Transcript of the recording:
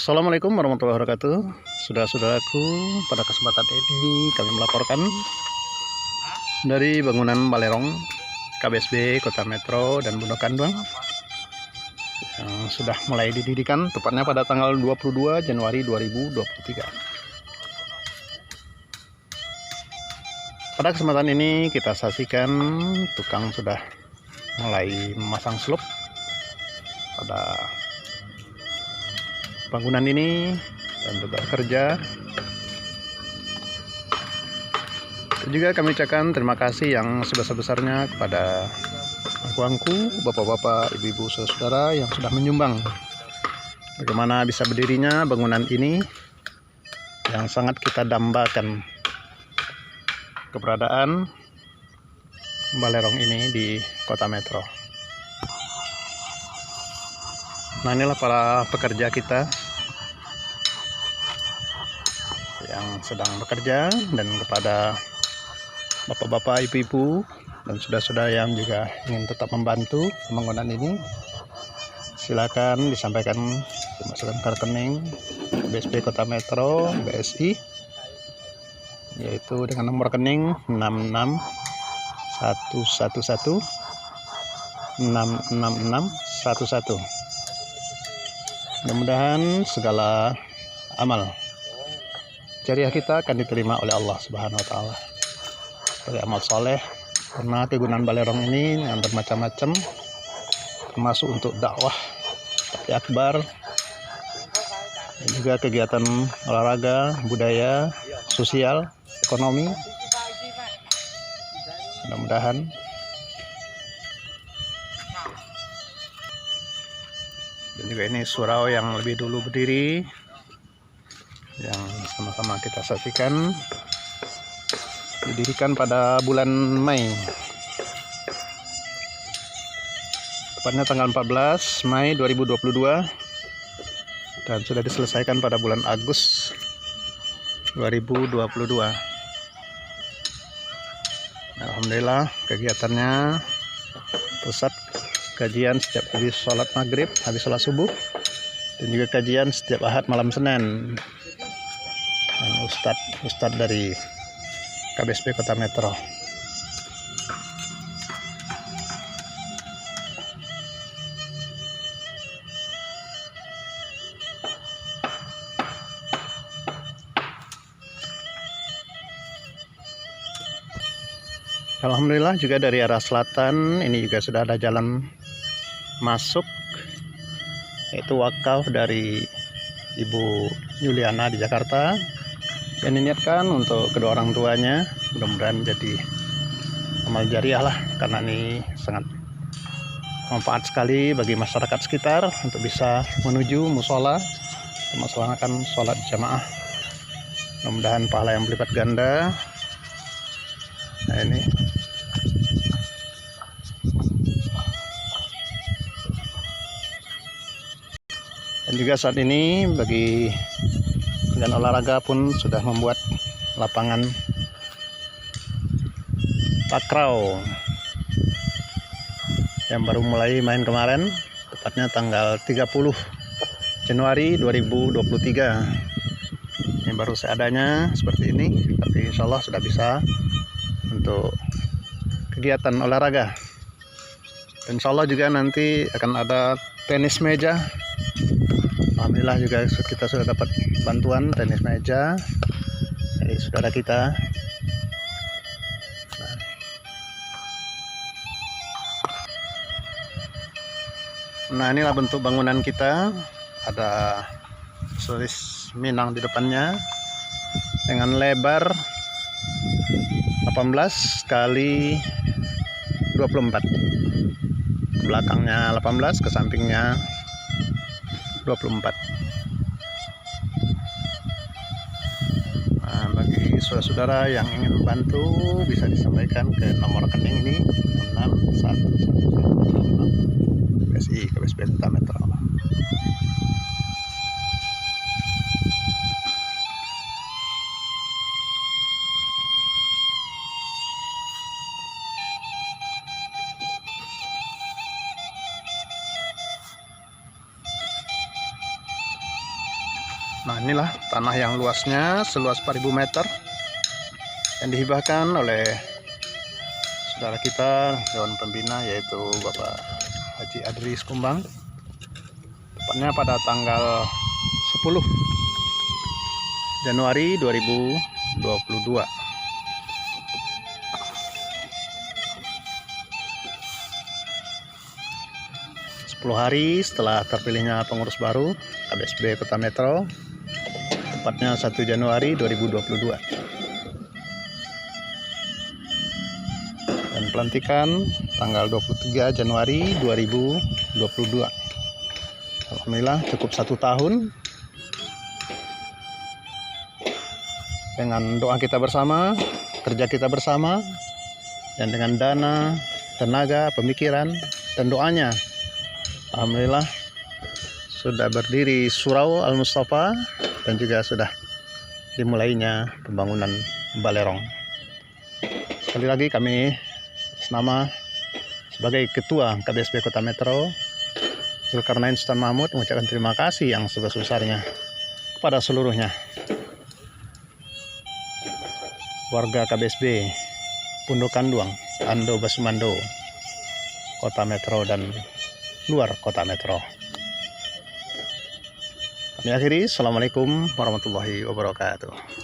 Assalamualaikum warahmatullahi wabarakatuh. Saudara-saudaraku, pada kesempatan ini kami melaporkan dari bangunan Balerong KBSB Kota Metro dan Bundokandung yang sudah mulai didirikan tepatnya pada tanggal 22 Januari 2023. Pada kesempatan ini kita saksikan tukang sudah mulai memasang slop pada bangunan ini dan juga kerja. Dan juga kami ucapkan terima kasih yang sebesar-besarnya kepada angku-angku, bapak-bapak, ibu-ibu, saudara yang sudah menyumbang bagaimana bisa berdirinya bangunan ini yang sangat kita dambakan keberadaan Balerong ini di Kota Metro. Nah, inilah para pekerja kita yang sedang bekerja, dan kepada bapak-bapak, ibu-ibu, dan saudara-saudara yang juga ingin tetap membantu pembangunan ini, silakan disampaikan dimasukkan ke rekening BSB Kota Metro BSI, yaitu dengan nomor rekening 66111 Mudah-mudahan segala amal jariah kita akan diterima oleh Allah Subhanahu wa Ta'ala sebagai amal soleh, karena kegunaan Balerong ini yang bermacam-macam, termasuk untuk dakwah tapi akbar, dan juga kegiatan olahraga, budaya, sosial, ekonomi. Mudah-mudahan dan juga ini surau yang lebih dulu berdiri yang sama-sama kita saksikan, didirikan pada bulan Mei, tepatnya tanggal 14 Mei 2022, dan sudah diselesaikan pada bulan Agustus 2022. Alhamdulillah, kegiatannya pusat kajian setiap habis sholat maghrib, habis sholat subuh, dan juga kajian setiap Ahad malam Senin, dan Ustadz dari KBSB Kota Metro. Alhamdulillah, juga dari arah selatan ini juga sudah ada jalan masuk, yaitu wakaf dari Ibu Yuliana di Jakarta yang diniatkan untuk kedua orang tuanya. Mudah-mudahan jadi amal jariah lah, karena ini sangat manfaat sekali bagi masyarakat sekitar untuk bisa menuju musola untuk melaksanakan sholat jamaah. Mudah-mudahan pahala yang berlipat ganda. Nah, ini dan juga saat ini bagi dan olahraga pun sudah membuat lapangan takraw yang baru mulai main kemarin, tepatnya tanggal 30 Januari 2023. Ini baru seadanya seperti ini, tapi insya Allah sudah bisa untuk kegiatan olahraga. Dan insya Allah juga nanti akan ada tenis meja. Alhamdulillah juga kita sudah dapat bantuan tenis meja dari saudara kita. Nah, inilah bentuk bangunan kita. Ada tulis Minang di depannya dengan lebar 18 kali 24. Ke belakangnya 18, ke sampingnya 24. Nah, bagi saudara-saudara yang ingin membantu bisa disampaikan ke nomor rekening ini 61116 BSI KBSB Kota Metro. Nah, inilah tanah yang luasnya seluas 4.000 meter yang dihibahkan oleh saudara kita Dewan Pembina, yaitu Bapak Haji Adris Kumbang, tepatnya pada tanggal 10 Januari 2022. 10 hari setelah terpilihnya pengurus baru KBSB Kota Metro, tepatnya 1 Januari 2022. Dan pelantikan tanggal 23 Januari 2022. Alhamdulillah cukup 1 tahun. Dengan doa kita bersama, kerja kita bersama, dan dengan dana, tenaga, pemikiran, dan doanya, alhamdulillah sudah berdiri Surau Al-Mustafa dan juga sudah dimulainya pembangunan Balerong. Sekali lagi kami atas nama sebagai Ketua KBSB Kota Metro, Zulkarnain Sultan Mahmud, mengucapkan terima kasih yang sebesar-besarnya kepada seluruhnya warga KBSB Pondok Kanduang, Ando Basumando, Kota Metro dan luar Kota Metro. Kami akhiri, Assalamualaikum warahmatullahi wabarakatuh.